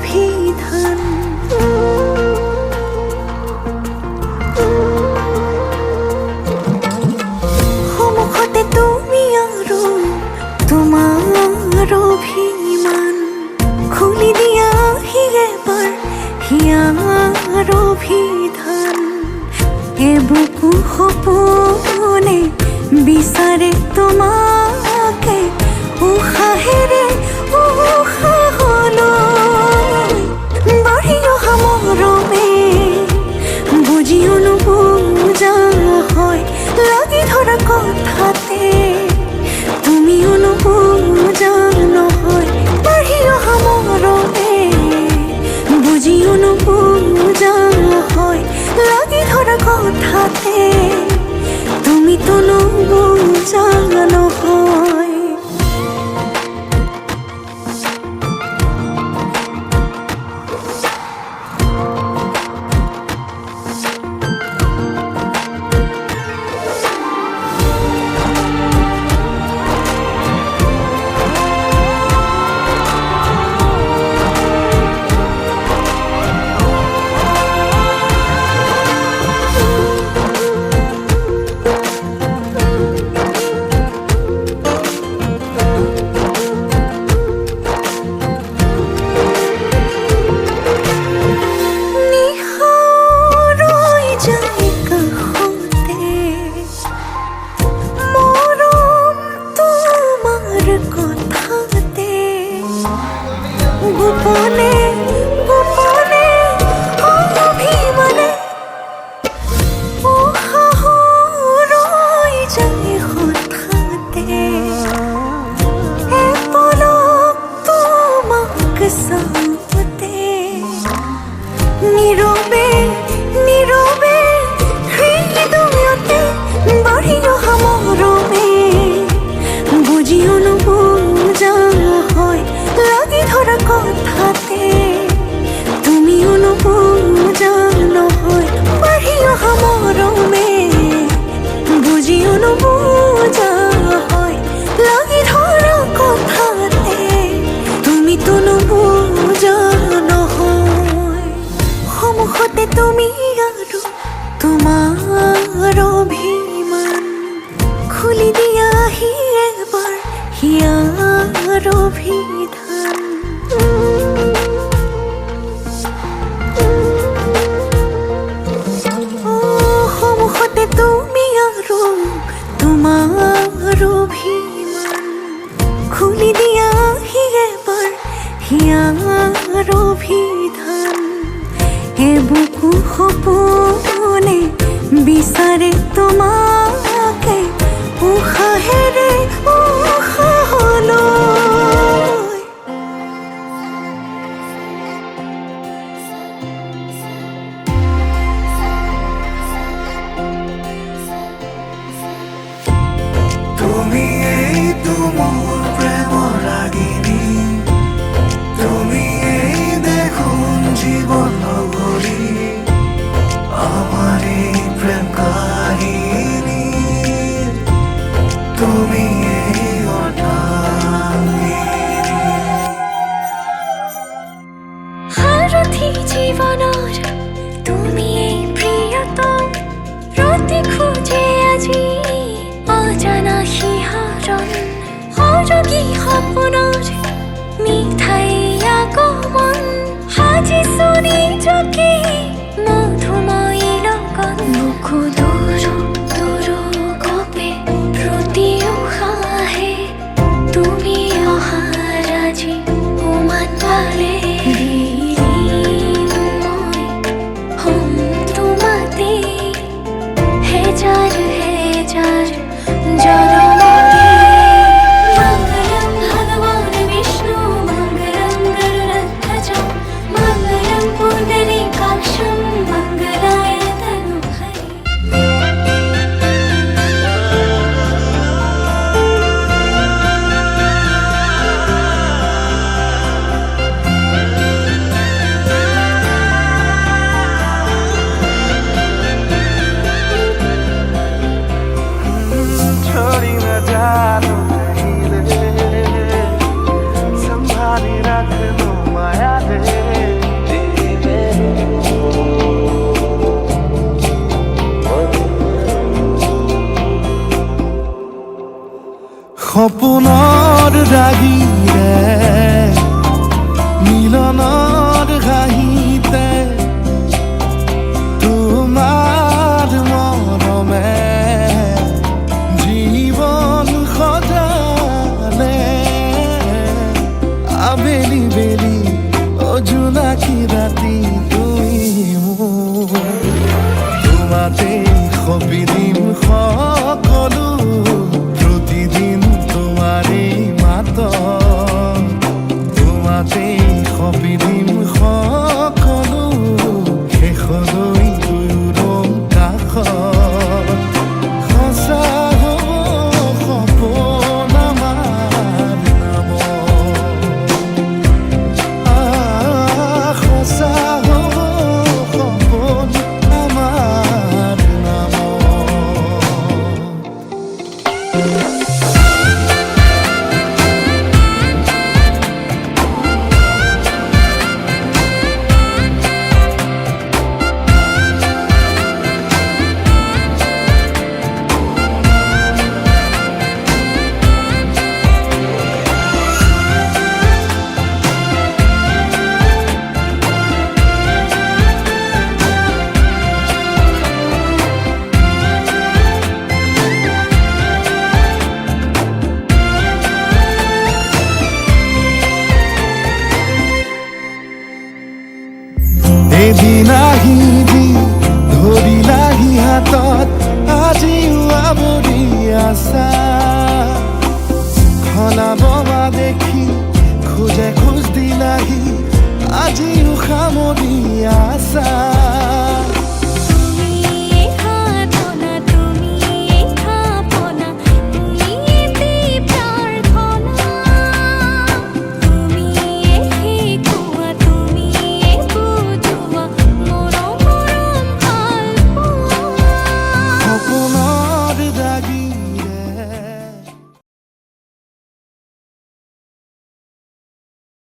অভিধান। সন্মুখতে তুমি আৰু তোমাৰ অভিমান, খুলি দিয়া এবাৰ হিয়াৰ অভিধান। এবুকু সপোনে বিচাৰে তোমাকে উশাহেৰে উশাহলৈ, বাঢ়ি অহা মৰমে বুজিও নুবুজা হয়, লাগি ধৰা কথাতে তুমিও নুবুজা নহয়। বাঢ়ি অহা মৰমে বুজিও নুবুজা হয়, লাগি ধৰা কথাতে তুমিতো নুবুজা নহয়। গোপনে গোপনে অভিমানে উশাহ ৰৈ যায় হঠাতে, এপলক তোমাক চাওঁতে নীৰৱে নীৰৱে হৃদয়তে বাঢ়ি অহা মৰমে বুজিও নুবুজা হয়, লাগি ধৰা কথাতে তুমিও নুবুজা নহয়। বাঢ়ি অহা মৰমে বুজিও নুবুজা হয়, লাগি ধৰা কথাতে তুমিতো নুবুজা নহয়। সন্মুখতে তুমি আৰু তোমাৰ অভিমান, খুলি দিয়া এবাৰ হিয়াৰ অভিধান। সন্মুখতে তুমি আৰু তোমাৰ অভিমান, খুলি দিয়া এবাৰ হিয়াৰ অভিধান। এবুকু সপোনে বিচাৰে তোমাকে উশাহেৰে উশাহলৈ। তুমি এইটো মোৰ প্ৰেমৰ ৰাগিনী, তুমি এই দেখোন জীৱন নগৰী, আমাৰ এই প্ৰেম কাহিনী, তুমি এই অৰ্ধাংগিনী। সাৰথি জীৱনৰ তুমি এই প্ৰিয়তম, ৰতি খোজে আজি অজানা শিহৰণ, সৰগী সপোনৰ মিঠাই আগমন, সাজিছো নিজকে মধুময়ী লগন। বুকু দূৰ দূৰ কপে প্ৰতি উশাহে তুমি অহাৰ আজি উমান পালে, মই হম তোমাতে হেজাৰ হেজাৰ জনমতে। মঙ্গলম ভগবান বিষ্ণু মঙ্গলম গৰুড়ধ্বজ মঙ্গলম পুণ্ডরীকাক্ষম মঙ্গলায় তনুহরি। সপোনৰ ৰাগীৰে মিলনৰ হাঁহিতে তোমাৰ মৰমে জীৱন সজালে আবেলি বেলি জোনাকী ৰাতি তুমি মোৰ তোমাতে সপিদিম সকলো প্ৰতিদিন তোমাৰে মাত তোমাতে সপিদিম সকলো শেষলৈ দূৰম কাষত সঁচা হ'ব সপোন আমাৰ নামত সঁচা হ'ব সপোন আমাৰ নামত এদিন আহিবি ধৰিলাহি হাতত আজিও আৱৰি আছা খনাব মা দেখি খোজে খোজ দিলাহি আজিও সামৰি আছা